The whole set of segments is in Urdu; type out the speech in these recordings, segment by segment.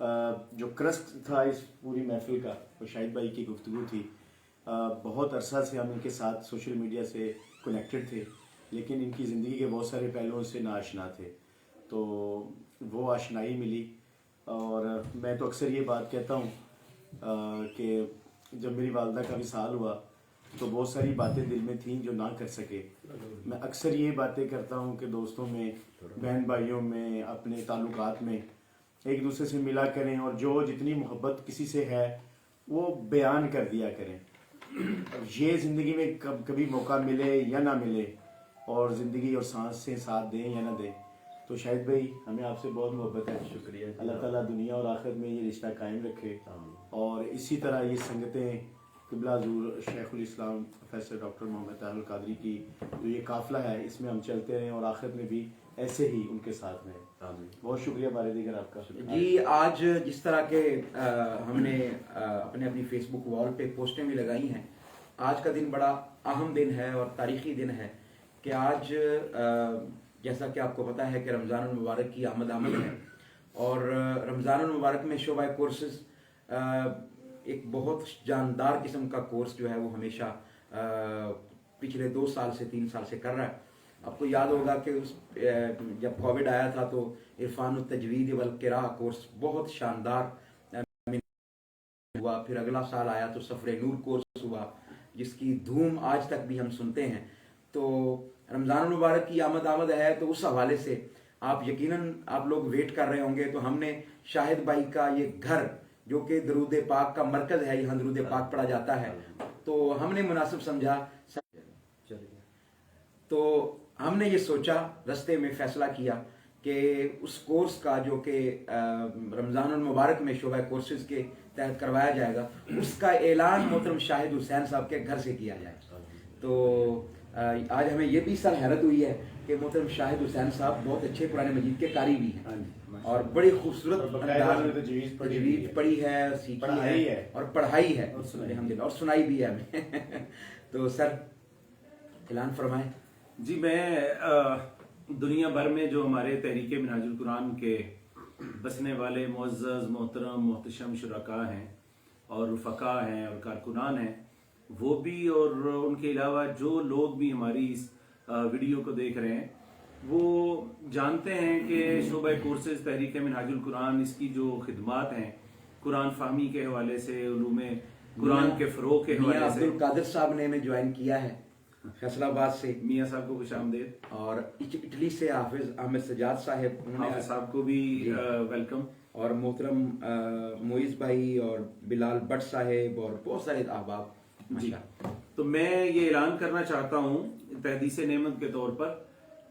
جو کرسٹ تھا اس پوری محفل کا وہ شاہد بھائی کی گفتگو تھی. بہت عرصہ سے ہم ان کے ساتھ سوشل میڈیا سے کنیکٹڈ تھے لیکن ان کی زندگی کے بہت سارے پہلوؤں سے ناآشنا تھے, تو وہ آشنائی ملی. اور میں تو اکثر یہ بات کہتا ہوں کہ جب میری والدہ کا وصال ہوا تو بہت ساری باتیں دل میں تھیں جو نہ کر سکے. میں اکثر یہ باتیں کرتا ہوں کہ دوستوں میں, بہن بھائیوں میں, اپنے تعلقات میں ایک دوسرے سے ملا کریں اور جو جتنی محبت کسی سے ہے وہ بیان کر دیا کریں. یہ زندگی میں کبھی موقع ملے یا نہ ملے اور زندگی اور سانس سے ساتھ دیں یا نہ دیں, تو شاہد بھائی ہمیں آپ سے بہت محبت ہے. شکریہ. اللہ تعالیٰ دنیا اور آخرت میں یہ رشتہ قائم رکھے اور اسی طرح یہ سنگتیں قبلہ حضور شیخ الاسلام پروفیسر ڈاکٹر محمد طاہر القادری کی جو یہ قافلہ ہے اس میں ہم چلتے رہیں اور آخرت میں بھی ایسے ہی ان کے ساتھ رہیں. بہت شکریہ بارے دیگر آپ کا. جی آج جس طرح کے ہم نے اپنی فیس بک وال پہ پوسٹیں بھی لگائی ہیں, آج کا دن بڑا اہم دن ہے اور تاریخی دن ہے کہ آج جیسا کہ آپ کو پتہ ہے کہ رمضان المبارک کی آمد ہے اور رمضان المبارک میں شعبہ کورسز ایک بہت جاندار قسم کا کورس جو ہے وہ ہمیشہ پچھلے 2 سال سے 3 سال سے کر رہا ہے. آپ کو یاد ہوگا کہ جب کووڈ آیا تھا تو عرفان التجوید والقراء کورس بہت شاندار ہوا, پھر اگلا سال آیا تو سفر نور کورس ہوا جس کی دھوم آج تک بھی ہم سنتے ہیں. تو رمضان المبارک کی آمد ہے تو اس حوالے سے آپ یقیناً آپ لوگ ویٹ کر رہے ہوں گے, تو ہم نے شاہد بھائی کا یہ گھر جو کہ درود پاک کا مرکز ہے, یہاں درود پاک پڑھا جاتا ہے, تو ہم نے مناسب سمجھا, تو ہم نے یہ سوچا رستے میں فیصلہ کیا کہ اس کورس کا جو کہ رمضان المبارک میں شعبہ کورسز کے تحت کروایا جائے گا اس کا اعلان محترم شاہد حسین صاحب کے گھر سے کیا جائے. تو آج ہمیں یہ بھی سر حیرت ہوئی ہے کہ محترم شاہد حسین صاحب بہت اچھے قرآن مجید کے قاری بھی ہیں اور بڑی خوبصورت تجوید پڑھی ہے, سیکھی ہے اور پڑھائی ہے الحمدللہ, اور سنائی بھی ہے ہمیں. تو سر اعلان فرمائیں. جی میں دنیا بھر میں جو ہمارے تحریک منہاج القرآن کے بسنے والے معزز محترم محتشم شرکاء ہیں اور رفقاء ہیں اور کارکنان ہیں وہ بھی, اور ان کے علاوہ جو لوگ بھی ہماری اس ویڈیو کو دیکھ رہے ہیں وہ جانتے ہیں کہ شعبہ کورسز تحریک منہاج القرآن اس کی جو خدمات ہیں قرآن فہمی کے حوالے سے, علوم قرآن کے فروغ کے حوالے سے. عبد القادر صاحب نے ہمیں جوائن کیا ہے فیصل آباد سے, میاں صاحب کو خوش آمدید, اور اٹلی سے حافظ احمد سجاد صاحب, حافظ صاحب کو بھی ویلکم, اور محترم معیز بھائی اور بلال بٹ صاحب اور بہت سارے احباب. جی تو میں یہ اعلان کرنا چاہتا ہوں تحدیث نعمت کے طور پر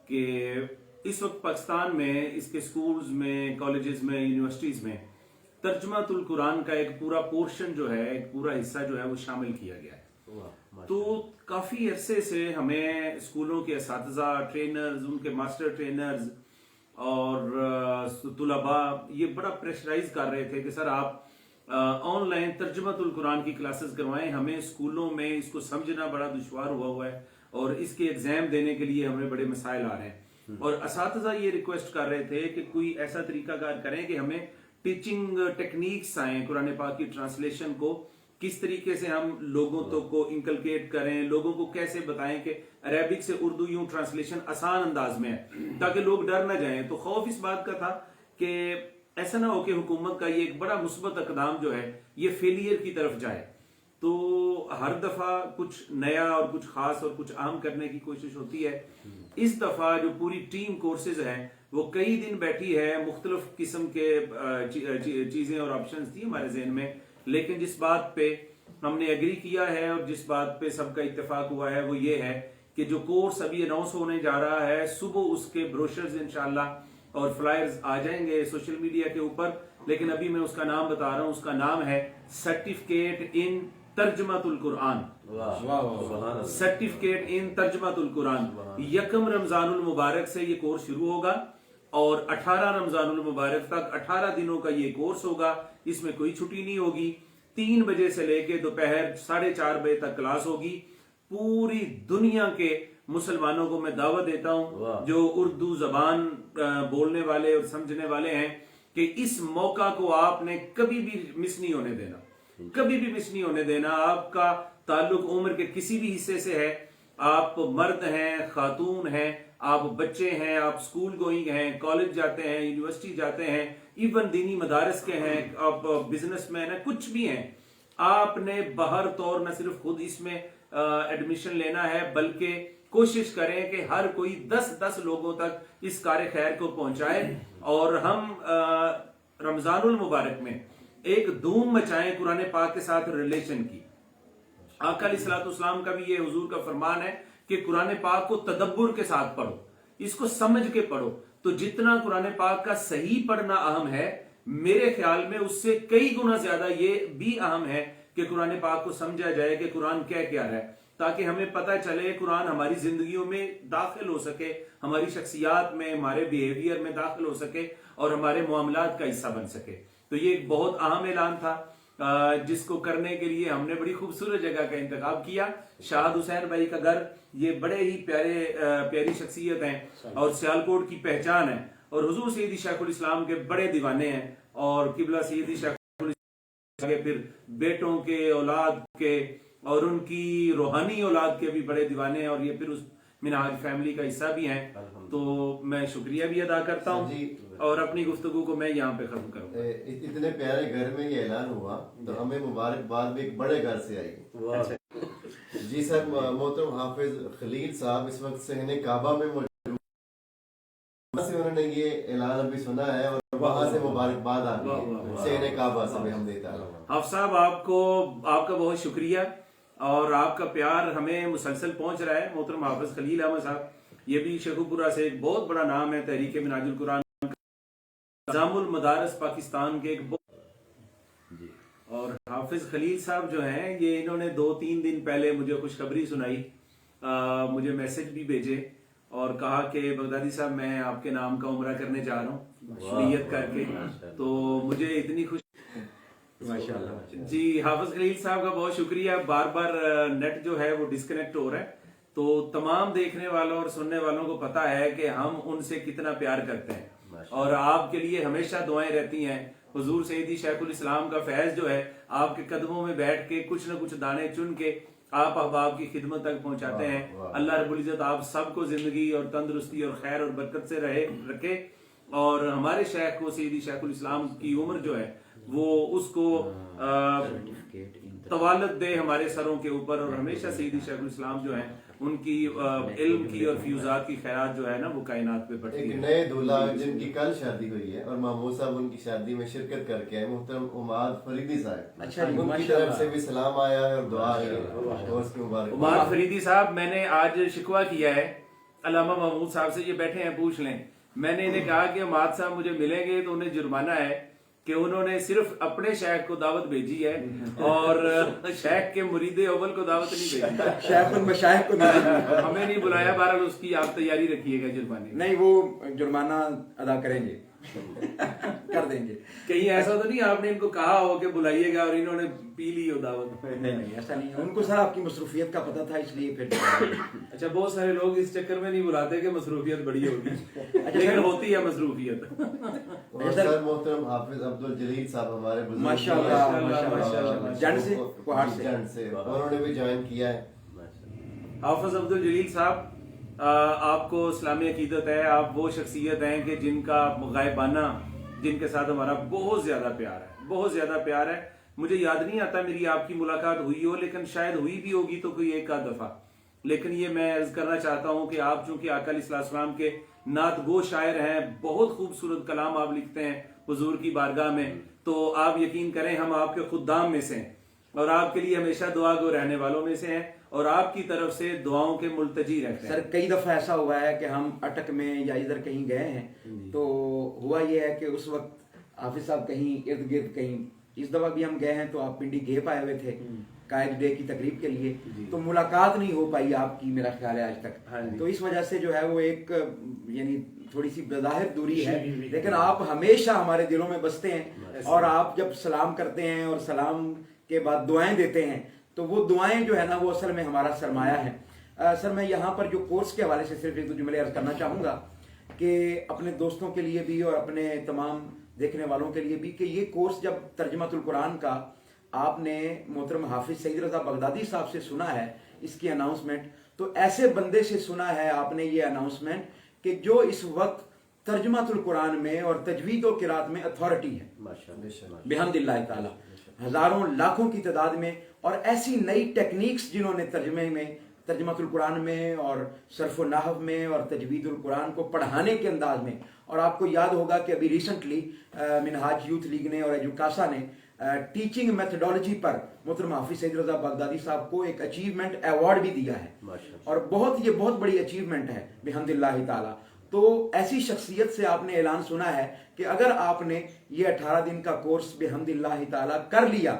کہ اس وقت پاکستان میں اس کے سکولز میں, کالجز میں, یونیورسٹیز میں ترجمۃ القرآن کا ایک پورا پورشن جو ہے, ایک پورا حصہ جو ہے وہ شامل کیا گیا ہے. تو کافی عرصے سے ہمیں اسکولوں کے اساتذہ, ٹرینرز, ان کے ماسٹر ٹرینرز اور طلباء یہ بڑا پریشرائز کر رہے تھے کہ سر آپ آن لائن ترجمۃ القرآن کی کلاسز کروائیں, ہمیں اسکولوں میں اس کو سمجھنا بڑا دشوار ہوا ہے اور اس کے ایگزام دینے کے لیے ہمیں بڑے مسائل آ رہے ہیں. اور اساتذہ یہ ریکویسٹ کر رہے تھے کہ کوئی ایسا طریقہ کار کریں کہ ہمیں ٹیچنگ ٹیکنیکس آئیں, قرآن پاک کی ٹرانسلیشن کو کس طریقے سے ہم لوگوں کو انکلکیٹ کریں, لوگوں کو کیسے بتائیں کہ عربک سے اردو یوں ٹرانسلیشن آسان انداز میں ہے تاکہ لوگ ڈر نہ جائیں. تو خوف اس بات کا تھا کہ ایسا نہ ہو کہ حکومت کا یہ ایک بڑا مثبت اقدام جو ہے یہ فیلئر کی طرف جائے. تو ہر دفعہ کچھ نیا اور کچھ خاص اور کچھ عام کرنے کی کوشش ہوتی ہے. اس دفعہ جو پوری ٹیم کورسز ہیں وہ کئی دن بیٹھی ہے, مختلف قسم کے چیزیں اور آپشنز تھی ہمارے ذہن میں, لیکن جس بات پہ ہم نے ایگری کیا ہے اور جس بات پہ سب کا اتفاق ہوا ہے وہ یہ ہے کہ جو کورس ابھی اناؤنس ہونے جا رہا ہے صبح اس کے بروشرز انشاءاللہ اور فلائرز آ جائیں گے سوشل میڈیا کے اوپر, لیکن ابھی میں اس کا نام بتا رہا ہوں. اس کا نام ہے سرٹیفکیٹ ان ترجمۃ القرآن. سرٹیفکیٹ ان ترجمۃ القرآن. 1 رمضان المبارک سے یہ کورس شروع ہوگا اور 18 رمضان المبارک تک 18 دنوں کا یہ کورس ہوگا. اس میں کوئی چھٹی نہیں ہوگی. 3 بجے سے لے کے دوپہر 4:30 بجے تک کلاس ہوگی. پوری دنیا کے مسلمانوں کو میں دعوت دیتا ہوں جو اردو زبان بولنے والے اور سمجھنے والے ہیں کہ اس موقع کو آپ نے کبھی بھی مس نہیں ہونے دینا, کبھی بھی مس نہیں ہونے دینا. آپ کا تعلق عمر کے کسی بھی حصے سے ہے, آپ مرد ہیں, خاتون ہیں, آپ بچے ہیں, آپ سکول گوئنگ ہیں, کالج جاتے ہیں, یونیورسٹی جاتے ہیں, ایون دینی مدارس کے ہیں, آپ بزنس مین ہیں, کچھ بھی ہیں, آپ نے باہر طور نہ صرف خود اس میں ایڈمیشن لینا ہے بلکہ کوشش کریں کہ ہر کوئی 10 لوگوں تک اس کار خیر کو پہنچائے. اور ہم رمضان المبارک میں ایک دھوم مچائیں قرآن پاک کے ساتھ ریلیشن کی. آقا علیہ الصلوۃ والسلام کا بھی یہ حضور کا فرمان ہے کہ قرآن پاک کو تدبر کے ساتھ پڑھو, اس کو سمجھ کے پڑھو. تو جتنا قرآن پاک کا صحیح پڑھنا اہم ہے, میرے خیال میں اس سے کئی گنا زیادہ یہ بھی اہم ہے کہ قرآن پاک کو سمجھا جائے کہ قرآن کیا رہا ہے, تاکہ ہمیں پتہ چلے قرآن ہماری زندگیوں میں داخل ہو سکے, ہماری شخصیات میں, ہمارے بیہیویئر میں داخل ہو سکے اور ہمارے معاملات کا حصہ بن سکے. تو یہ ایک بہت اہم اعلان تھا جس کو کرنے کے لیے ہم نے بڑی خوبصورت جگہ کا انتخاب کیا. شاہد حسین بھائی کا گھر, یہ بڑے ہی پیاری شخصیت ہیں اور سیالکوٹ کی پہچان ہے, اور حضور سیدی شیخ الاسلام کے بڑے دیوانے ہیں, اور قبلہ سیدی شیخ الاسلام کے پھر بیٹوں کے, اولاد کے اور ان کی روحانی اولاد کے بھی بڑے دیوانے ہیں, اور یہ پھر اس منہاج فیملی کا حصہ بھی ہیں. تو میں شکریہ بھی ادا کرتا ہوں اور اپنی گفتگو کو میں یہاں پہ ختم کروں گا. اتنے پیارے گھر میں یہ اعلان ہوا تو ہمیں مبارکباد بھی ایک بڑے گھر سے آئی. جی سر, محترم حافظ خلیل صاحب اس وقت صحن کعبہ میں موجود سے, انہوں نے یہ اعلان ابھی سنا ہے اور وہاں سے مبارکباد آ گئی ہے صحن کعبہ سے بھی ہم دیتا ہے. حافظ صاحب آپ کا بہت شکریہ, اور آپ کا پیار ہمیں مسلسل پہنچ رہا ہے. محترم حافظ خلیل احمد صاحب, یہ بھی شیخوپورہ سے ایک بہت بڑا نام ہے تحریک منہاج القرآن, نظام المدارس پاکستان کے ایک اور حافظ خلیل صاحب جو ہیں, یہ انہوں نے 2-3 دن پہلے مجھے خوشخبری سنائی, مجھے میسج بھی بھیجے اور کہا کہ بغدادی صاحب میں آپ کے نام کا عمرہ کرنے جا رہا ہوں نیت کر کے. تو مجھے اتنی خوش ماشاءاللہ. جی حافظ خلیل صاحب کا بہت شکریہ. بار بار نیٹ جو ہے وہ ڈسکنیکٹ ہو رہا ہے, تو تمام دیکھنے والوں اور سننے والوں کو پتا ہے کہ ہم ان سے کتنا پیار کرتے ہیں, اور آپ کے لیے ہمیشہ دعائیں رہتی ہیں. حضور سیدی شیخ الاسلام کا فیض جو ہے آپ کے قدموں میں بیٹھ کے کچھ نہ کچھ دانے چن کے آپ احباب کی خدمت تک پہنچاتے ہیں. اللہ رب العزت آپ سب کو زندگی اور تندرستی اور خیر اور برکت سے رکھے, اور ہمارے شیخ کو سیدی شیخ الاسلام کی عمر جو ہے وہ اس کو طوالت دے ہمارے سروں کے اوپر, اور ہمیشہ سیدی شیخ الاسلام جو ہیں ان کی علم کی اور فیوزات کی خیرات جو ہے نا وہ کائنات پہ بڑھتی ہے. ایک نئے دولہا جن کی کل شادی ہوئی ہے اور محمود صاحب ان کی شادی میں شرکت کر کے آئے, محترم عماد فریدی صاحب, ان کی طرف سے بھی سلام آیا ہے اور دعا ہے اور اس کی مبارک. عماد فریدی صاحب, میں نے آج شکوہ کیا ہے علامہ محمود صاحب سے, یہ بیٹھے ہیں پوچھ لیں, میں نے انہیں کہا کہ عماد صاحب مجھے ملیں گے تو انہیں جرمانہ ہے کہ انہوں نے صرف اپنے شیخ کو دعوت بھیجی ہے اور شیخ کے مرید اول کو دعوت نہیں بھیجی, شیخ المشائخ کو نہیں, ہمیں نہیں بلایا. بہرحال اس کی آپ تیاری رکھیے گا جرمانے. نہیں وہ جرمانہ ادا کریں گے, کر دیں گے. کہیں ایسا تو نہیں آپ نے ان کو کہا ہو کہ بلائیے گا اور انہوں نے پی لی ہو دعوت؟ نہیں ایسا نہیں, ان کو سر آپ کی مصروفیت کا پتہ تھا اس لیے پھر. اچھا, بہت سارے لوگ اس چکر میں نہیں بلاتے کہ مصروفیت بڑی ہوگی, لیکن ہوتی ہے مصروفیت. اور سر محترم حافظ عبدالجلیل صاحب ہمارے بزرگ ماشاءاللہ جنڈ سے پہاڑ سے, انہوں نے بھی جوائن کیا ہے. حافظ عبدالجلیل صاحب, آپ کو اسلامی عقیدت ہے, آپ وہ شخصیت ہیں کہ جن کا غائبانہ, جن کے ساتھ ہمارا بہت زیادہ پیار ہے, بہت زیادہ پیار ہے. مجھے یاد نہیں آتا میری آپ کی ملاقات ہوئی ہو, لیکن شاید ہوئی بھی ہوگی تو کوئی ایک آدھ دفعہ. لیکن یہ میں عرض کرنا چاہتا ہوں کہ آپ چونکہ آقا علیہ السلام کے نعت گو شاعر ہیں, بہت خوبصورت کلام آپ لکھتے ہیں حضور کی بارگاہ میں, تو آپ یقین کریں ہم آپ کے خدام میں سے ہیں اور آپ کے لیے ہمیشہ دعا گو رہنے والوں میں سے ہیں, اور آپ کی طرف سے دعاؤں کے ملتجی رہتے ہیں. سر کئی دفعہ ایسا ہوا ہے کہ ہم اٹک میں یا ادھر کہیں گئے ہیں, تو ہوا یہ ہے کہ اس وقت حافظ صاحب کہیں ارد گرد کہیں, اس دفعہ بھی ہم گئے ہیں تو آپ پنڈی گھیپ آئے ہوئے تھے قائد ڈے کی تقریب کے لیے, تو ملاقات نہیں ہو پائی آپ کی میرا خیال ہے آج تک. تو اس وجہ سے جو ہے وہ ایک یعنی تھوڑی سی بظاہر دوری ہے, لیکن آپ ہمیشہ ہمارے دلوں میں بستے ہیں, اور آپ جب سلام کرتے ہیں اور سلام کے بعد دعائیں دیتے ہیں تو وہ دعائیں جو ہے نا وہ اصل میں ہمارا سرمایہ ہے. سر میں یہاں پر جو کورس کے حوالے سے صرف ایک دو جملے عرض کرنا چاہوں گا کہ اپنے دوستوں کے لیے بھی اور اپنے تمام دیکھنے والوں کے لیے بھی کہ یہ کورس جب ترجمۃ القرآن کا آپ نے محترم حافظ سعید رضا بغدادی صاحب سے سنا ہے اس کی اناؤنسمنٹ، تو ایسے بندے سے سنا ہے آپ نے یہ اناؤنسمنٹ کہ جو اس وقت ترجمۃ القرآن میں اور تجوید و قرات میں اتھارٹی ہے بحمد اللہ تعالی، ہزاروں لاکھوں کی تعداد میں، اور ایسی نئی ٹیکنیکس جنہوں نے ترجمے میں ترجمۃ القرآن میں اور صرف و نحو میں اور تجوید القرآن کو پڑھانے کے انداز میں. اور آپ کو یاد ہوگا کہ ابھی ریسنٹلی منہاج یوتھ لیگ نے اور ایجوکاسا نے ٹیچنگ میتھڈالوجی پر محترم حافظ سعید رضا بغدادی صاحب کو ایک اچیومنٹ ایوارڈ بھی دیا ہے، اور یہ بہت بڑی اچیومنٹ ہے بحمد اللہ تعالی. تو ایسی شخصیت سے آپ نے اعلان سنا ہے کہ اگر آپ نے یہ 18 دن کا کورس بحمد اللہ تعالی کر لیا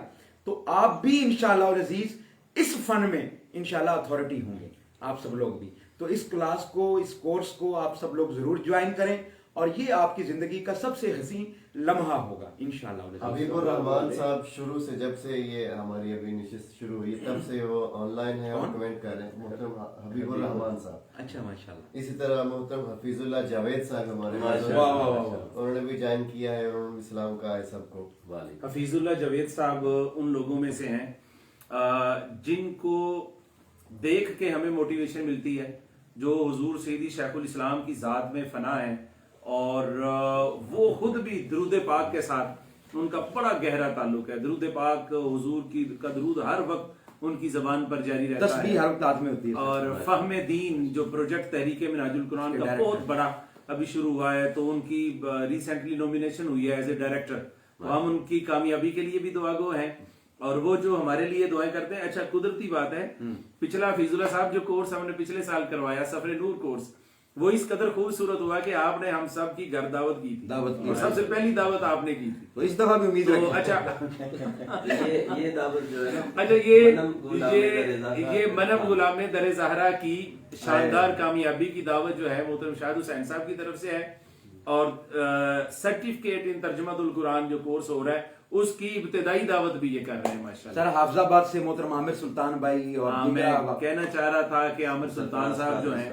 تو آپ بھی انشاءاللہ العزیز اس فن میں انشاءاللہ اتھارٹی ہوں گے، آپ سب لوگ بھی. تو اس کلاس کو، اس کورس کو آپ سب لوگ ضرور جوائن کریں، اور یہ آپ کی زندگی کا سب سے حسین لمحہ ہوگا انشاءاللہ. حبیب الرحمان صاحب شروع سے، جب سے یہ ہماری ابھی نشست شروع ہوئی تب سے وہ آن لائن ہے اور کمنٹ کر رہے ہیں. محترم حبیب الرحمان صاحب، اچھا ماشاءاللہ. اسی طرح محترم حفیظ اللہ جاوید صاحب ہمارے انہوں نے بھی جوائن کیا ہے، انہوں نے بھی سلام کہا ہے سب کو. حفیظ اللہ جاوید صاحب ان لوگوں میں سے ہیں جن کو دیکھ کے ہمیں موٹیویشن ملتی ہے، جو حضور سیدی شیخ الاسلام کی ذات میں فنا ہے، اور وہ خود بھی درود پاک کے ساتھ ان کا بڑا گہرا تعلق ہے. درود پاک حضور کی کا درود ہر وقت ان کی زبان پر جاری رہتا ہے، تسبیح ہر وقت ہاتھ میں ہوتی ہے. اور فہم دین جو پروجیکٹ تحریک منہاج القرآن کا بہت بڑا ابھی شروع ہوا ہے، تو ان کی ریسنٹلی نومینیشن ہوئی ہے ایز اے ڈائریکٹر. ہم ان کی کامیابی کے لیے بھی دعا گو ہیں، اور وہ جو ہمارے لیے دعائیں کرتے ہیں. اچھا قدرتی بات ہے، پچھلا حفیظ اللہ صاحب جو کورس ہم نے پچھلے سال کروایا سفر نور کورس، وہ اس قدر خوبصورت ہوا کہ آپ نے ہم سب کی گھر دعوت کی تھی، اور سب سے پہلی دعوت آپ نے کی تھی. تو اس دفعہ بھی امید رکھیں. اچھا یہ دعوت جو ہے نا، اچھا یہ منم غلام در زہرا کی شاندار کامیابی کی دعوت جو ہے محترم شاہد حسین صاحب کی طرف سے ہے، اور سرٹیفکیٹ ان ترجمۃ القرآن جو کورس ہو رہا ہے اس کی ابتدائی دعوت بھی یہ کر رہے ہیں ماشاءاللہ. سر حافظ آباد سے محترم عامر سلطان بھائی، اور میں کہنا چاہ رہا تھا کہ عامر سلطان صاحب جو ہیں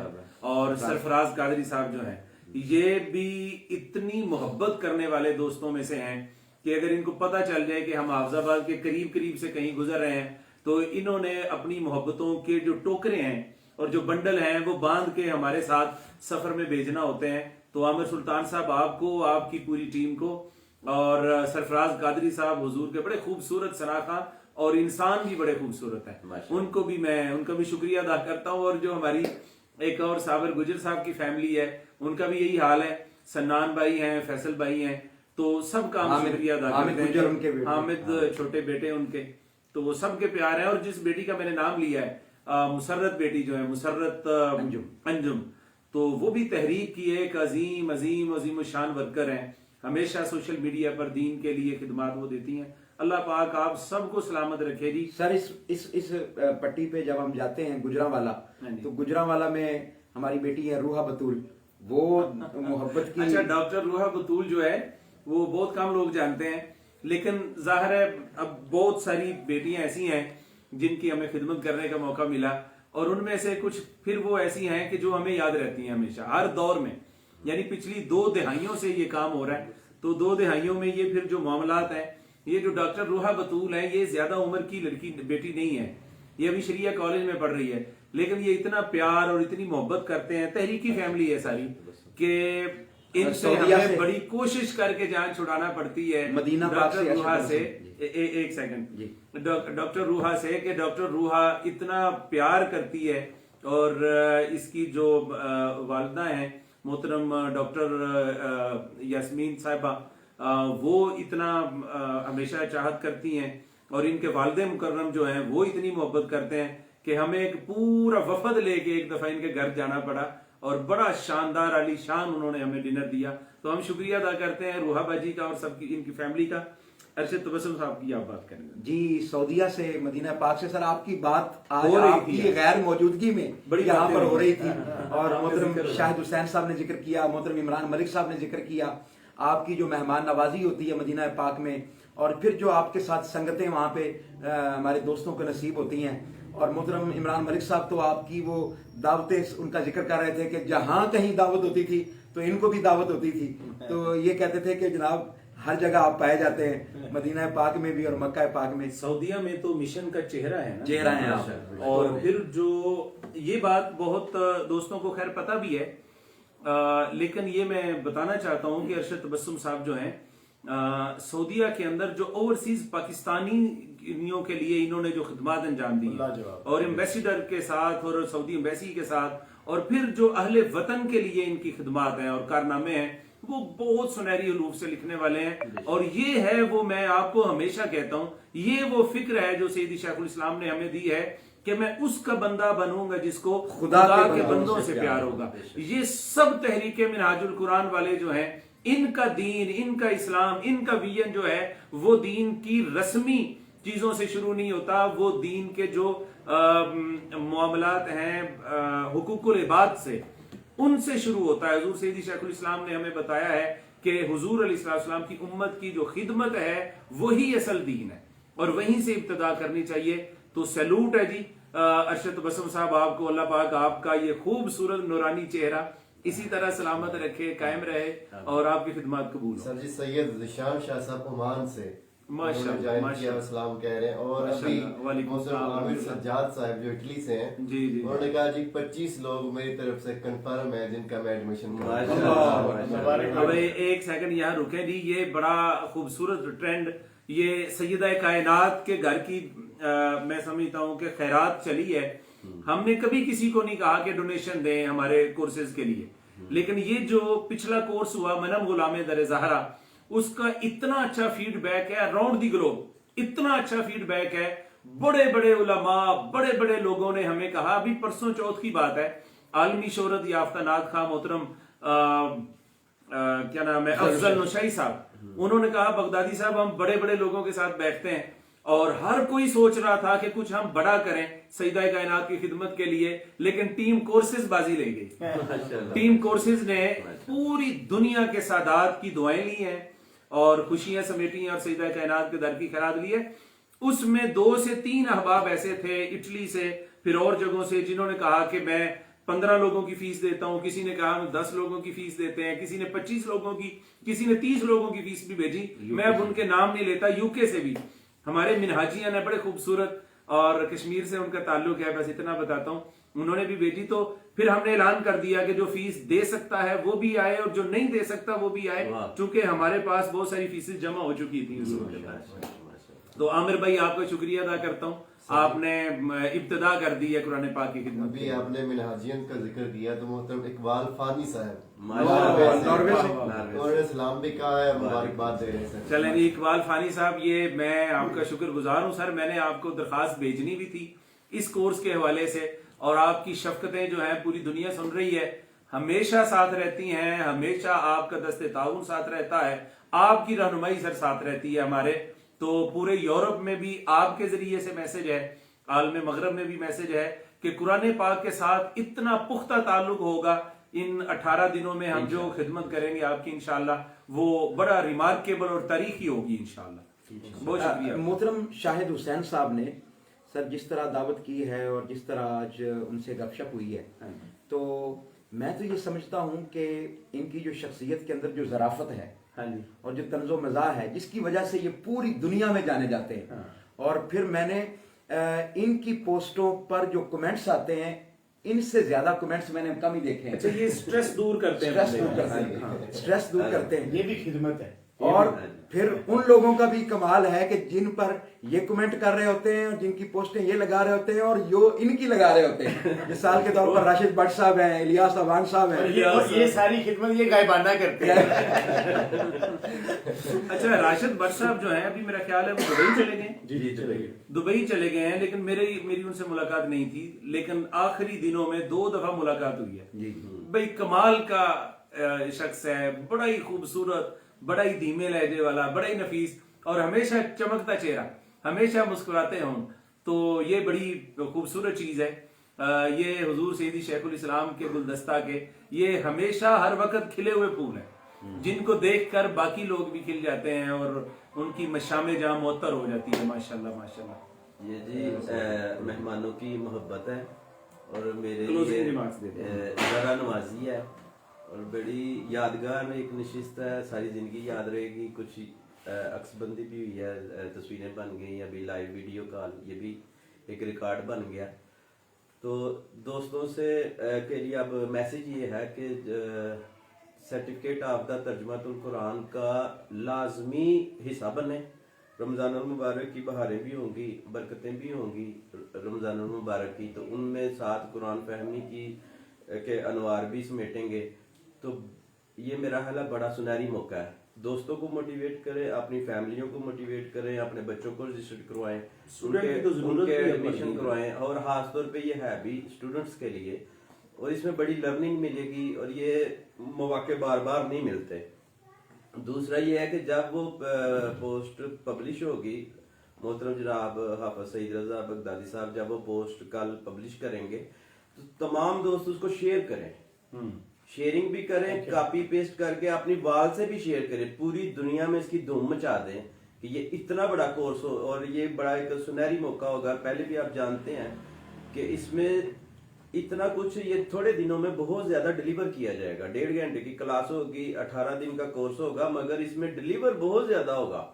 اور سرفراز قادری صاحب جو ہیں، یہ بھی اتنی محبت کرنے والے دوستوں میں سے ہیں کہ اگر ان کو پتہ چل جائے کہ ہم حافظ آباد کے قریب سے کہیں گزر رہے ہیں تو انہوں نے اپنی محبتوں کے جو ٹوکرے ہیں اور جو بنڈل ہیں وہ باندھ کے ہمارے ساتھ سفر میں بھیجنا ہوتے ہیں. تو عامر سلطان صاحب آپ کو، آپ کی پوری ٹیم کو، اور سرفراز قادری صاحب حضور کے بڑے خوبصورت شناخواں اور انسان بھی بڑے خوبصورت ہیں، ان کو بھی میں ان کا بھی شکریہ ادا کرتا ہوں. اور جو ہماری ایک اور صابر گجر صاحب کی فیملی ہے ان کا بھی یہی حال ہے، سنان بھائی ہیں، فیصل بھائی ہیں، تو سب کا ہم شکریہ ادا کرتے ہیں. حامد چھوٹے بیٹے ان کے، تو وہ سب کے پیار ہیں. اور جس بیٹی کا میں نے نام لیا ہے مسرت بیٹی جو ہے، مسرت انجم، تو وہ بھی تحریک کی ایک عظیم الشان ورکر ہیں. ہمیشہ سوشل میڈیا پر دین کے لیے خدمات وہ دیتی ہیں. اللہ پاک آپ سب کو سلامت رکھے جی. سر اس پٹی پہ جب ہم جاتے ہیں گجرانوالا، تو گجرانوالا میں ہماری بیٹی ہے روحا بطول، وہ محبت کی. اچھا ڈاکٹر روحا بطول جو ہے وہ بہت کم لوگ جانتے ہیں، لیکن ظاہر ہے اب بہت ساری بیٹیاں ایسی ہیں جن کی ہمیں خدمت کرنے کا موقع ملا، اور ان میں سے کچھ پھر وہ ایسی ہیں کہ جو ہمیں یاد رہتی ہیں ہمیشہ ہر دور میں. یعنی پچھلی 2 دہائیوں سے یہ کام ہو رہا ہے، تو 2 دہائیوں میں یہ پھر جو معاملات ہیں، یہ جو ڈاکٹر روحا بطول ہے یہ زیادہ عمر کی لڑکی بیٹی نہیں ہے، یہ ابھی شریعہ کالج میں پڑھ رہی ہے، لیکن یہ اتنا پیار اور اتنی محبت کرتے ہیں. تحریکی فیملی ہے ساری، کہ ان سے ہمیں بڑی کوشش کر کے جان چھڑانا پڑتی ہے مدینہ ڈاکٹر روحا سے. ایک سیکنڈ، ڈاکٹر روحا سے، کہ ڈاکٹر روحا اتنا پیار کرتی ہے، اور اس کی جو والدہ ہیں محترم ڈاکٹر یاسمین صاحبہ، وہ اتنا ہمیشہ چاہت کرتی ہیں، اور ان کے والد مکرم جو ہیں وہ اتنی محبت کرتے ہیں کہ ہمیں ایک پورا وفد لے کے ایک دفعہ ان کے گھر جانا پڑا، اور بڑا شاندار عالی شان انہوں نے ہمیں ڈنر دیا. تو ہم شکریہ ادا کرتے ہیں روحا باجی کا اور سب کی، ان کی فیملی کا. ارشد تبسم صاحب کی آپ بات کریں گے جی. سعودیہ سے، مدینہ پاک سے. سر آپ کی بات آج آپ کی غیر موجودگی میں یہاں پر ہو رہی تھی، اور محترم شاہد حسین صاحب نے ذکر کیا، محترم عمران ملک صاحب نے ذکر کیا آپ کی جو مہمان نوازی ہوتی ہے مدینہ پاک میں، اور پھر جو آپ کے ساتھ سنگتیں وہاں پہ ہمارے دوستوں کو نصیب ہوتی ہیں. اور محترم عمران ملک صاحب تو آپ کی وہ دعوتیں ان کا ذکر کر رہے تھے کہ جہاں کہیں دعوت ہوتی تھی تو ان کو بھی دعوت ہوتی تھی. تو یہ کہتے تھے کہ جناب ہر جگہ آپ پائے جاتے ہیں، مدینہ پاک میں بھی اور مکہ پاک میں۔ سعودیہ میں تو مشن کا چہرہ ہے نا، چہرہ ہیں آپ۔ اور پھر جو یہ بات بہت دوستوں کو خیر پتہ بھی ہے، لیکن یہ میں بتانا چاہتا ہوں کہ ارشد تبسم صاحب جو ہیں سعودیہ کے اندر جو اوورسیز پاکستانیوں کے لیے انہوں نے جو خدمات انجام دی اور ایمبیسیڈر کے ساتھ اور سعودی ایمبیسی کے ساتھ، اور پھر جو اہل وطن کے لیے ان کی خدمات ہیں اور کارنامے ہیں، وہ بہت سنہری حروف سے لکھنے والے ہیں۔ اور یہ ہے وہ، میں آپ کو ہمیشہ کہتا ہوں، یہ وہ فکر ہے جو سیدی شیخ الاسلام نے ہمیں دی ہے کہ میں اس کا بندہ بنوں گا جس کو خدا کے بندوں سے پیار ہوگا۔ یہ سب تحریک منہاج القرآن والے جو ہیں، ان کا دین، ان کا اسلام، ان کا ویژن جو ہے وہ دین کی رسمی چیزوں سے شروع نہیں ہوتا، وہ دین کے جو معاملات ہیں حقوق العباد سے، ان سے شروع ہوتا ہے۔ حضور سیدی شیخ الاسلام نے ہمیں بتایا ہے کہ حضور علیہ السلام کی امت کی جو خدمت ہے وہی اصل دین ہے اور وہیں سے ابتدا کرنی چاہیے۔ تو سیلوٹ ہے جی ارشد تبسم صاحب، آپ کو اللہ پاک آپ کا یہ خوبصورت نورانی چہرہ اسی طرح سلامت رکھے، قائم رہے اور آپ کی خدمات قبول ہوں۔ سر جی سید ذیشان شاہ صاحب عمان سے ماشاءاللہ، جوائن کیا، ماشاءاللہ، اسلام کہہ رہے ہیں، اور ابھی وعلیکم السلام، عامر سجاد صاحب جو اٹلی سے ہیں، جی جی، انہوں نے کہا جی 25 لوگ میری طرف سے کنفرم ہے جن کا میں ایڈمیشن اب ایک سیکنڈ یہاں رکیں جی، یہ بڑا خوبصورت ٹرینڈ، یہ سیدہ کائنات کے گھر کی میں سمجھتا ہوں کہ خیرات چلی ہے۔ ہم نے کبھی کسی کو نہیں کہا کہ ڈونیشن دیں ہمارے کورسز کے لیے، لیکن یہ جو پچھلا کورس ہوا منم غلام در زہرا، اس کا اتنا اچھا فیڈ بیک ہے اراؤنڈ دی گلوب، اتنا اچھا فیڈ بیک ہے، بڑے بڑے علماء، بڑے بڑے لوگوں نے ہمیں کہا، ابھی پرسوں چوتھ کی بات ہے، عالمی شہرت یافتہ نعت خواہ محترم کیا نام ہے افضل نشائی صاحب، انہوں نے کہا بغدادی صاحب ہم بڑے بڑے لوگوں کے ساتھ بیٹھتے ہیں اور ہر کوئی سوچ رہا تھا کہ کچھ ہم بڑا کریں سیدہ کائنات کی خدمت کے لیے، لیکن ٹیم کورسز بازی لے گئی۔ ٹیم کورسز نے پوری دنیا کے سادات کی دعائیں لی ہیں اور خوشیاں سمیٹی ہیں اور سیدہ کائنات کے در کی خیرات لی ہے۔ اس میں 2 سے 3 احباب ایسے تھے اٹلی سے، پھر اور جگہوں سے، جنہوں نے کہا کہ میں 15 لوگوں کی فیس دیتا ہوں، کسی نے کہا ہم 10 لوگوں کی فیس دیتے ہیں، کسی نے 25 لوگوں کی، کسی نے 30 لوگوں کی فیس بھی بھیجی۔ میں اب ان کے نام نہیں لیتا، یو کے سے بھی ہمارے منہاجیاں نے بڑے خوبصورت، اور کشمیر سے ان کا تعلق ہے، بس اتنا بتاتا ہوں، انہوں نے بھی بھیجی۔ تو پھر ہم نے اعلان کر دیا کہ جو فیس دے سکتا ہے وہ بھی آئے اور جو نہیں دے سکتا وہ بھی آئے، چونکہ ہمارے پاس بہت ساری فیسز جمع ہو چکی تھی اس وقت۔ تو عامر بھائی آپ کا شکریہ ادا کرتا ہوں، آپ نے ابتدا کر دی ہے قرآن پاک کی خدمت۔ ابھی آپ نے منہاجین کا ذکر کیا تو محترم اقبال فانی صاحب انہوں نے سلام بھی کہا ہے، مبارکباد دے رہے ہیں۔ چلیں جی اقبال فانی صاحب، یہ میں آپ کا شکر گزار ہوں سر، میں نے آپ کو درخواست بھیجنی بھی تھی اس کورس کے حوالے سے، اور آپ کی شفقتیں جو ہیں پوری دنیا سن رہی ہے، ہمیشہ ساتھ رہتی ہیں، ہمیشہ آپ کا دست تعاون ساتھ رہتا ہے، آپ کی رہنمائی سر ساتھ رہتی ہے ہمارے۔ تو پورے یورپ میں بھی آپ کے ذریعے سے میسج ہے، عالم مغرب میں بھی میسج ہے کہ قرآن پاک کے ساتھ اتنا پختہ تعلق ہوگا ان 18 دنوں میں، ہم جو خدمت کریں گے آپ کی انشاءاللہ وہ بڑا ریمارکیبل اور تاریخی ہوگی انشاءاللہ۔ بہت شکریہ۔ محترم شاہد حسین صاحب نے سر جس طرح دعوت کی ہے اور جس طرح آج ان سے گپ شپ ہوئی ہے، تو میں تو یہ سمجھتا ہوں کہ ان کی جو شخصیت کے اندر جو ظرافت ہے اور جو طنز و مزاح ہے، جس کی وجہ سے یہ پوری دنیا میں جانے جاتے ہیں، اور پھر میں نے ان کی پوسٹوں پر جو کمنٹس آتے ہیں، ان سے زیادہ کمنٹس میں نے کم ہی دیکھے ہیں۔ اچھا، یہ سٹریس دور کرتے ہیں، سٹریس دور کرتے ہیں، یہ بھی خدمت ہے۔ اور پھر ان لوگوں کا بھی کمال ہے کہ جن پر یہ کمنٹ کر رہے ہوتے ہیں اور جن کی پوسٹیں یہ لگا رہے ہوتے ہیں اور جو ان کی لگا رہے ہوتے ہیں، مثال کے طور پر راشد بٹ صاحب ہیں، الیاس ابان صاحب ہیں، یہ ساری خدمت یہ غائبانہ کرتے ہیں۔ اچھا، راشد بٹ صاحب جو ہیں ابھی میرا خیال ہے وہ دبئی چلے گئے، جی چلے گئے، دبئی چلے گئے ہیں، لیکن میری ان سے ملاقات نہیں تھی، لیکن آخری دنوں میں 2 دفعہ ملاقات ہوئی ہے۔ بھائی کمال کا شخص ہے، بڑا ہی خوبصورت، بڑا ہی دھیمے لہجے والا، بڑا ہی نفیس، اور ہمیشہ چمکتا چہرہ، ہمیشہ مسکراتے ہوں، تو یہ بڑی خوبصورت چیز ہے۔ یہ حضور سیدی شیخ الاسلام کے گلدستہ کے یہ ہمیشہ ہر وقت کھلے ہوئے پھول ہیں، جن کو دیکھ کر باقی لوگ بھی کھل جاتے ہیں اور ان کی مشام جہاں معطر ہو جاتی ہے۔ ماشاءاللہ ماشاءاللہ۔ یہ جی مہمانوں کی محبت ہے اور میرے لیے ذرا نوازی ہے اور بڑی یادگار ایک نشست ہے، ساری زندگی یاد رہے گی۔ کچھ عکس بندی بھی ہوئی ہے, تصویریں بن گئی, ابھی لائیو ویڈیو کال, یہ بھی ایک ریکارڈ بن گیا. تو دوستوں سے کے لیے اب میسیج یہ ہے کہ سرٹیفکیٹ آف دا ترجمۃ القرآن کا لازمی حصہ بنے. رمضان المبارک کی بہاریں بھی ہوں گی, برکتیں بھی ہوں گی رمضان المبارک کی, تو ان میں ساتھ قرآن فہمی کی کے انوار بھی سمیٹیں گے. تو یہ میرا خیال ہے بڑا سنہری موقع ہے. دوستوں کو موٹیویٹ کریں, اپنی فیملیوں کو موٹیویٹ کریں, اپنے بچوں کو رجسٹر کروائیں, ان کے ایڈمیشن کروائیں, اور خاص طور پہ یہ ہے بھی اسٹوڈنٹس کے لیے, اور اس میں بڑی لرننگ ملے گی, اور یہ مواقع بار بار نہیں ملتے. دوسرا یہ ہے کہ جب وہ پوسٹ پبلش ہوگی, محترم جناب حافظ سعید رضا بغدادی صاحب جب وہ پوسٹ کل پبلش کریں گے تو تمام دوست اس کو شیئر کریں, شیئرنگ بھی کریں, کاپی پیسٹ کر کے اپنی وال سے بھی شیئر کریں, پوری دنیا میں اس کی دھوم مچا دیں کہ یہ اتنا بڑا کورس ہو, اور یہ بڑا ایک سنہری موقع ہوگا. پہلے بھی آپ جانتے ہیں کہ اس میں اتنا کچھ یہ تھوڑے دنوں میں بہت زیادہ ڈیلیور کیا جائے گا. 1.5 گھنٹے کی کلاس ہوگی, 18 دن کا کورس ہوگا, مگر اس میں ڈیلیور بہت زیادہ ہوگا,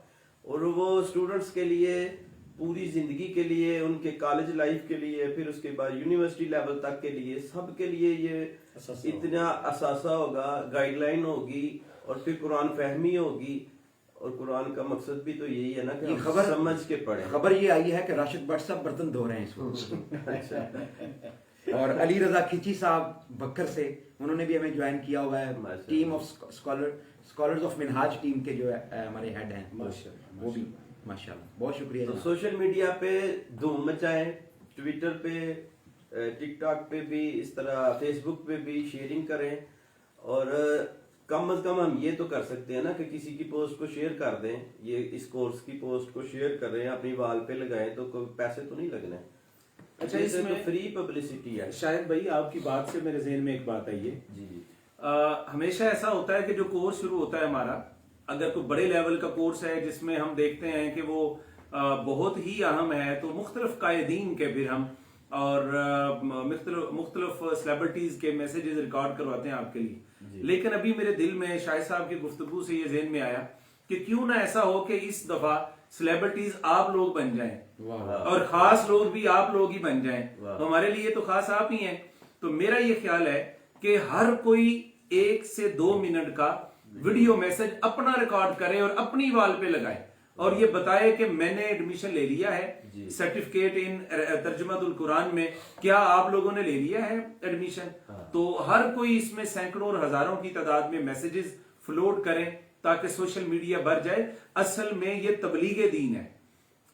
اور وہ اسٹوڈنٹس کے لیے پوری زندگی کے لیے, ان کے کالج لائف کے لیے, پھر اس کے بعد یونیورسٹی لیول تک کے لیے, سب کے لیے یہ اتنا اثاثہ ہوگا, گائیڈ لائن ہوگی, اور پھر قرآن فہمی ہوگی. اور قرآن کا مقصد بھی تو یہی ہے نا کہ خبر سمجھ کے پڑھیں. خبر یہ آئی ہے کہ راشد بٹ صاحب برتن دھو رہے ہیں اس وقت, اور علی رضا کھچی صاحب بکر سے, انہوں نے بھی ہمیں جوائن کیا ہوا ہے, team of scholars of Minhaj team کے جو ہمارے ہیڈ ہیں, وہ بھی ماشاءاللہ. بہت شکریہ. تو سوشل میڈیا پہ دھوم مچائیں, ٹویٹر پہ, ٹک ٹاک پہ بھی, اس طرح فیس بک پہ بھی شیئرنگ کریں, اور کم از کم ہم یہ تو کر سکتے ہیں نا کہ کسی کی پوسٹ کو شیئر کر دیں, یہ اس کورس کی پوسٹ کو شیئر کریں, اپنی وال پہ لگائیں, تو کوئی پیسے تو نہیں لگنے. اچھا, اس میں فری پبلسٹی ہے. شاید بھائی آپ کی بات سے میرے ذہن میں ایک بات آئی ہے. جی جی, ہمیشہ ایسا ہوتا ہے کہ جو کورس شروع ہوتا ہے ہمارا, اگر کوئی بڑے لیول کا کورس ہے جس میں ہم دیکھتے ہیں کہ وہ بہت ہی اہم ہے, تو مختلف قائدین کے پھر ہم اور مختلف سیلیبریٹیز کے میسیجز ریکارڈ کرواتے ہیں آپ کے لیے. لیکن ابھی میرے دل میں شاہد صاحب کی گفتگو سے یہ ذہن میں آیا کہ کیوں نہ ایسا ہو کہ اس دفعہ سیلیبریٹیز آپ لوگ بن جائیں, اور خاص لوگ بھی آپ لوگ ہی بن جائیں. تو ہمارے لیے تو خاص آپ ہی ہیں. تو میرا یہ خیال ہے کہ ہر کوئی 1 سے 2 منٹ کا ویڈیو میسج اپنا ریکارڈ کرے اور اپنی وال پہ لگائے, اور یہ بتائے کہ میں نے ایڈمیشن لے لیا ہے سرٹیفکیٹ ان ترجمۃ القرآن میں, کیا آپ لوگوں نے لے لیا ہے ایڈمیشن؟ تو ہر کوئی اس میں سینکڑوں اور ہزاروں کی تعداد میں میسیجز فلوٹ کریں تاکہ سوشل میڈیا بھر جائے. اصل میں یہ تبلیغ دین ہے,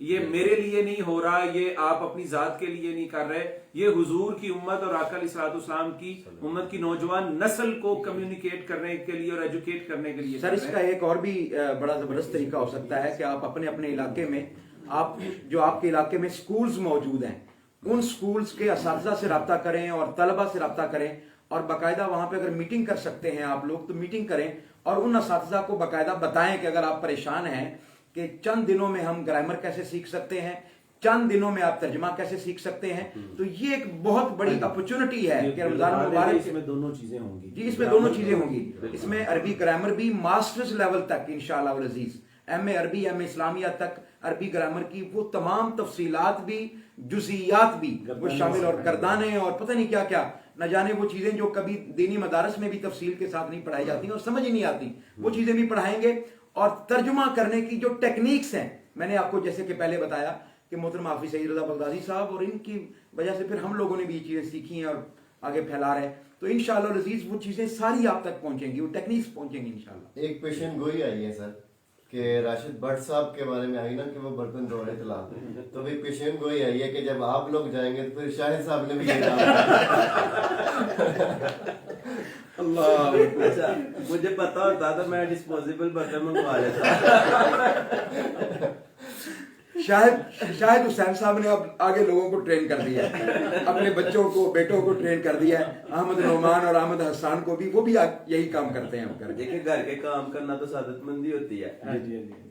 یہ میرے لیے نہیں ہو رہا, یہ آپ اپنی ذات کے لیے نہیں کر رہے, یہ حضور کی امت اور آقا علیہ الصلوۃ والسلام کی امت کی نوجوان نسل کو کمیونیکیٹ کرنے کے لیے اور ایجوکیٹ کرنے کے لیے. سر, اس کا ایک اور بھی بڑا زبردست طریقہ ہو سکتا ہے کہ آپ اپنے اپنے علاقے میں, آپ جو آپ کے علاقے میں سکولز موجود ہیں, ان سکولز کے اساتذہ سے رابطہ کریں اور طلبہ سے رابطہ کریں, اور باقاعدہ وہاں پہ اگر میٹنگ کر سکتے ہیں آپ لوگ تو میٹنگ کریں, اور ان اساتذہ کو باقاعدہ بتائیں کہ اگر آپ پریشان ہیں کہ چند دنوں میں ہم گرامر کیسے سیکھ سکتے ہیں, چند دنوں میں آپ ترجمہ کیسے سیکھ سکتے ہیں, تو یہ ایک بہت بڑی اپرچونٹی ہے کہ رمضان مبارک اس میں دونوں چیزیں ہوں گی. جی, اس میں دونوں چیزیں ہوں گی. اس میں عربی گرامر بھی ماسٹرز لیول تک انشاءاللہ العزیز, ایم اے عربی, ایم اے اسلامیہ تک عربی گرامر کی وہ تمام تفصیلات بھی, جزئیات بھی وہ شامل, اور گردانے اور پتہ نہیں کیا کیا, نہ جانے وہ چیزیں جو کبھی دینی مدارس میں بھی تفصیل کے ساتھ نہیں پڑھائی جاتی اور سمجھ ہی نہیں آتی, وہ چیزیں بھی پڑھائیں گے. اور ترجمہ کرنے کی جو ٹیکنیکس ہیں, میں نے آپ کو جیسے کہ پہلے بتایا کہ محترم حافظ سعید رضا بغدادی صاحب اور ان کی وجہ سے پھر ہم لوگوں نے بھی یہ چیزیں سیکھی ہیں اور آگے پھیلا رہے ہیں, تو انشاءاللہ العزیز وہ چیزیں ساری آپ تک پہنچیں گی, وہ ٹیکنیکس پہنچیں گی انشاءاللہ. ایک پیشن گوئی آئی ہے سر کہ راشد بٹ صاحب کے بارے میں آئی نا کہ وہ برتن دھو رہے تھے, تو بھی پیشن گوئی آئی ہے کہ جب آپ لوگ جائیں گے تو پھر شاہد صاحب نے بھی اللہ. اچھا, مجھے پتا ہوتا تو میں ڈسپوزیبل برتن منگوا لیتا. شاہد حسین صاحب نے اب آگے لوگوں کو ٹرین کر دیا ہے, اپنے بچوں کو, بیٹوں کو ٹرین کر دیا ہے. احمد نعمان اور احمد حسان کو بھی, وہ بھی یہی کام کرتے ہیں. دیکھیں, گھر کے کام کرنا تو سعادت مندی ہوتی ہے,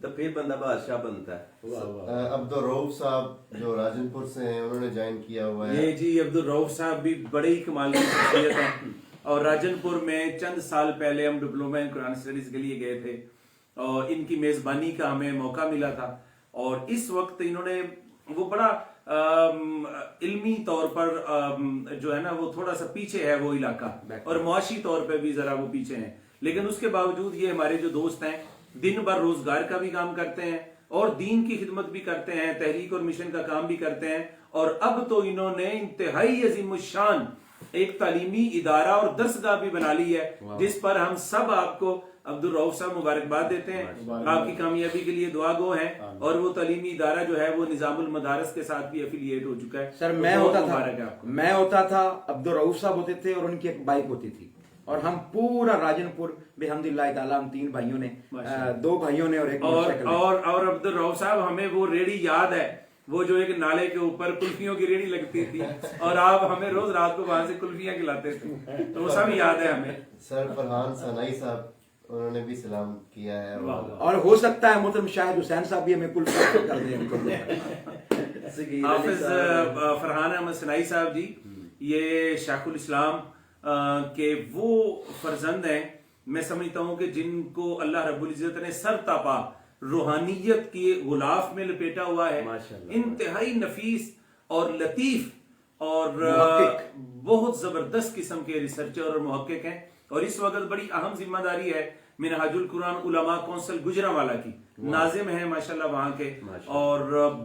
تو پھر بندہ بادشاہ بنتا ہے. عبدالرؤف صاحب جو راجن پور سے ہیں, انہوں نے جوائن کیا ہوا ہے. یہ جی عبدالرؤف صاحب بھی بڑے ہی کمال کی شخصیت ہیں, اور راجن پور میں چند سال پہلے ہم ڈپلومہ ان قرآن اسٹڈیز کے لیے گئے تھے, اور ان کی میزبانی کا ہمیں موقع ملا تھا، اور اس وقت انہوں نے وہ بڑا علمی طور پر جو ہے نا وہ تھوڑا سا پیچھے ہے وہ علاقہ، اور معاشی طور پہ بھی ذرا وہ پیچھے ہیں، لیکن اس کے باوجود یہ ہمارے جو دوست ہیں دن بھر روزگار کا بھی کام کرتے ہیں اور دین کی خدمت بھی کرتے ہیں، تحریک اور مشن کا کام بھی کرتے ہیں، اور اب تو انہوں نے انتہائی عظیم الشان ایک تعلیمی ادارہ اور درسگاہ بھی بنا لی ہے، جس پر ہم سب آپ کو عبدالرؤف صاحب مبارکباد دیتے ہیں، آپ کی کامیابی کے لیے دعا گو ہیں، اور وہ تعلیمی ادارہ جو ہے وہ نظام المدارس کے ساتھ بھی افیلیٹ ہو چکا ہے۔ سر میں ہوتا تھا عبدالرؤف صاحب ہوتے تھے، اور ان کی ایک بائک ہوتی تھی، اور ہم پورا راجن پور بحمداللہ تعالیٰ ہم 3 بھائیوں نے، 2 بھائیوں نے اور ایک اور عبدالرؤف صاحب ہمیں وہ ریڑھی یاد ہے، وہ جو ایک نالے کے اوپر کلفیوں کی ریڑھی لگتی تھی، اور آپ ہمیں روز رات کو وہاں سے کلفیاں کھلاتے تھے، تو وہ سب یاد ہے ہمیں۔ سر فرحان ثنائی صاحب انہوں نے بھی سلام کیا ہے، اور ہو سکتا ہے محترم شاہد حسین صاحب بھی ہمیں کلفی کر دیں۔ حافظ فرحان احمد ثنائی صاحب جی یہ شیخ الاسلام کے وہ فرزند ہیں، میں سمجھتا ہوں کہ جن کو اللہ رب العزت نے سر تاپا روحانیت کے غلاف میں لپیٹا ہوا ہے، انتہائی نفیس اور لطیف اور بہت زبردست قسم کے ریسرچر اور محقق ہیں، اور اس وقت بڑی اہم ذمہ داری ہے منہاج القرآن علماء کونسل گجرانوالہ کی، ناظم ہیں ماشاءاللہ وہاں کے، اور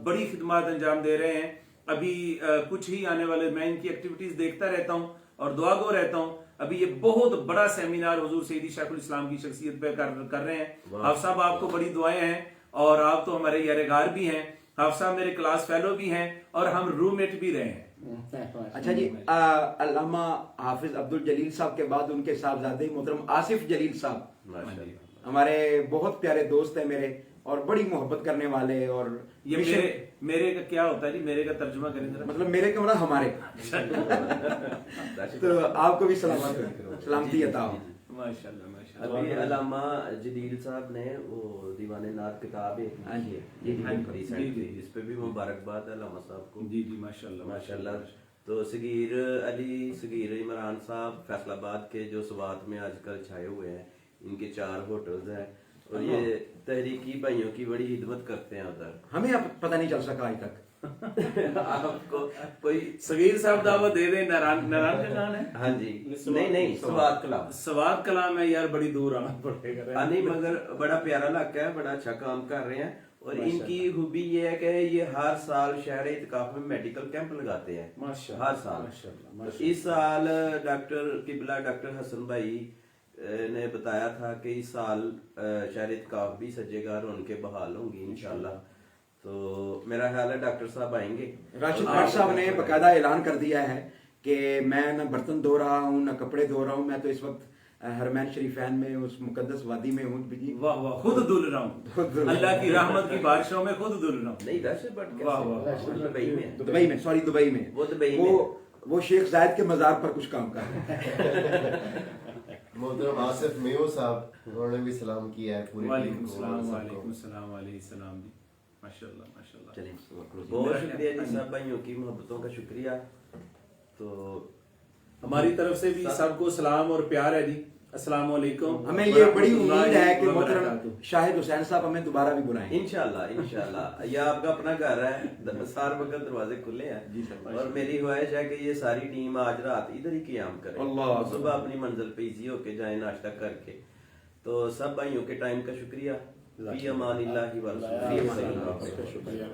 بڑی خدمات انجام دے رہے ہیں۔ ابھی کچھ ہی آنے والے میں ان کی ایکٹیویٹیز دیکھتا رہتا ہوں اور دعا گو رہتا ہوں۔ ابھی یہ بہت بڑا سیمینار حضور سیدی شیخ الاسلام کی شخصیت پہ کر رہے ہیں۔ آپ صاحب آپ کو بڑی دعائیں ہیں، اور آپ تو ہمارے یارغار بھی ہیں، آپ صاحب میرے کلاس فیلو بھی ہیں، اور ہم روم میٹ بھی رہے ہیں۔ اچھا جی، علامہ حافظ عبدالجلیل صاحب کے بعد ان کے صاحبزادے محترم آصف جلیل صاحب ہمارے بہت پیارے دوست ہیں میرے، اور بڑی محبت کرنے والے، اور یہ میرے کا کیا ہوتا ہے جی؟ میرے کا ترجمہ کریں ذرا۔ مطلب میرے کا مطلب ہمارے، تو آپ کو بھی سلامتی عطا ہو۔ ماشاءاللہ ماشاءاللہ۔ ابھی علامہ جلیل صاحب نے وہ دیوان نعت کتاب ہے اس پہ بھی مبارکباد علامہ صاحب کو۔ جی جی ماشاءاللہ ماشاءاللہ۔ تو صغیر علی، صغیر عمران صاحب فیصل آباد کے جو سوات میں آج کل چھائے ہوئے ہیں، ان کے 4 ہوٹلز ہیں، اور یہ تحریکی بھائیوں کی بڑی خدمت کرتے ہیں ادھر۔ ہمیں اب پتہ نہیں چل سکا آج تک۔ آپ کو کوئی صغیر صاحب دعوت دے دیں، ناران کا کہاں ہے؟ ہاں جی، نہیں سوات کلام، سوات کلام ہے یار، بڑی دور آنا پڑے گا۔ نہیں مگر بڑا پیارا علاقہ ہے، بڑا اچھا کام کر رہے ہیں، اور ان کی خوبی یہ ہے کہ یہ ہر سال شہر اعتکاف میں میڈیکل کیمپ لگاتے ہیں، ہر سال۔ اس سال ڈاکٹر قبلہ ڈاکٹر حسن بھائی نے بتایا تھا کہ اس سال شہر اعتکاف بھی سجے گا، رونقیں بحال ہوں گی انشاءاللہ، تو میرا خیال ہے ڈاکٹر صاحب آئیں گے۔ راشد بھٹ صاحب نے باقاعدہ اعلان کر دیا ہے کہ میں نہ برتن دھو رہا ہوں نہ کپڑے دھو رہا ہوں، میں تو اس وقت حرمین شریفین میں اس مقدس وادی میں ہوں۔ واہ واہ، خود دھل رہا ہوں، اللہ کی رحمت کی بارشوں میں خود دھل رہا ہوں۔ نہیں راشد بھٹ واہ واہ، دبئی میں، سوری دبئی میں، وہ شیخ زائد کے مزار پر کچھ کام کر رہے ہیں۔ محترم آصف میو صاحب انہوں نے بھی سلام کیا ہے پوری وعلیکم السلام، وعلیکم السلام، علیہ السلام جی، ماشاءاللہ ماشاءاللہ۔ چلیں بہت شکریہ جی، سب بھائیوں کی محبتوں کا شکریہ۔ تو ہماری طرف سے بھی سب کو سلام اور پیار ہے جی، السلام علیکم۔ ہمیں یہ بڑی امید ہے کہ محترم شاہد حسین صاحب ہمیں دوبارہ بھی بلائیں۔ انشاءاللہ یہ آپ کا اپنا گھر ہے، سار وقت دروازے کھلے ہیں، اور میری خواہش ہے کہ یہ ساری ٹیم آج رات ادھر ہی قیام کرے، صبح اپنی منزل پہ ایزی ہو کے جائیں ناشتہ کر کے۔ تو سب بھائیوں کے ٹائم کا شکریہ۔ فی امان اللہ و رسولہ۔